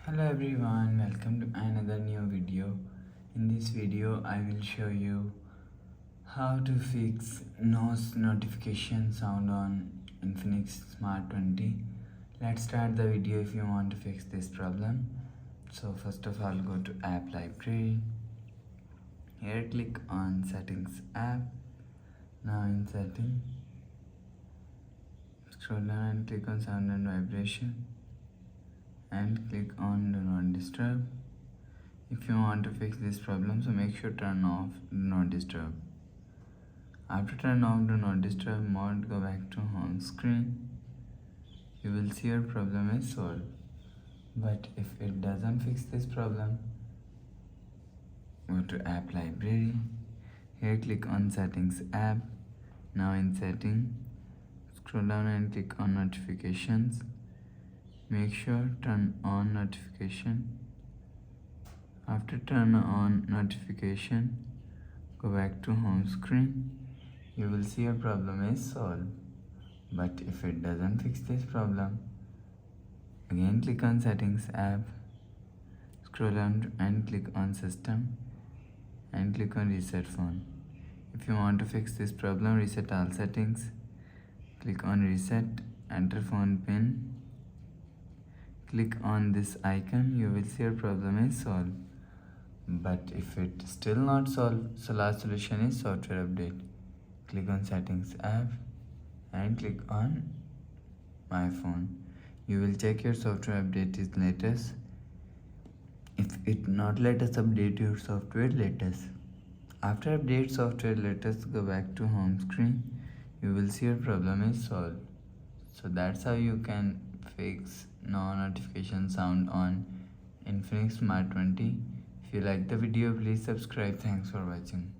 Hello everyone, welcome to another new video. In this video I will show you how to fix noise notification sound on Infinix Smart 20. Let's start the video if you want to fix this problem. So first of all, go to app library. Here click on settings app. Now in setting, scroll down and click on sound and vibration and click on do not disturb. If you want to fix this problem, so make sure turn off do not disturb. After turn off do not disturb mode, go back to home screen. You will see your problem is solved. But if it doesn't fix this problem, go to app library. Here click on settings app. Now in setting, scroll down and click on notifications. Make sure turn on notification. After turn on notification, go back to home screen. You will see your problem is solved. But if it doesn't fix this problem, again click on settings app, scroll down and click on system and click on reset phone. If you want to fix this problem, reset all settings, click on reset, enter phone pin, click on this icon. You will see your problem is solved. But if it still not solved, so last solution is software update. Click on settings app and click on my phone. You will check your software update is latest. If it not latest, update your software latest. After update software latest, go back to home screen. You will see your problem is solved. So that's how you can fix no notification sound on Infinix Smart 20. If you like the video, please subscribe. Thanks for watching.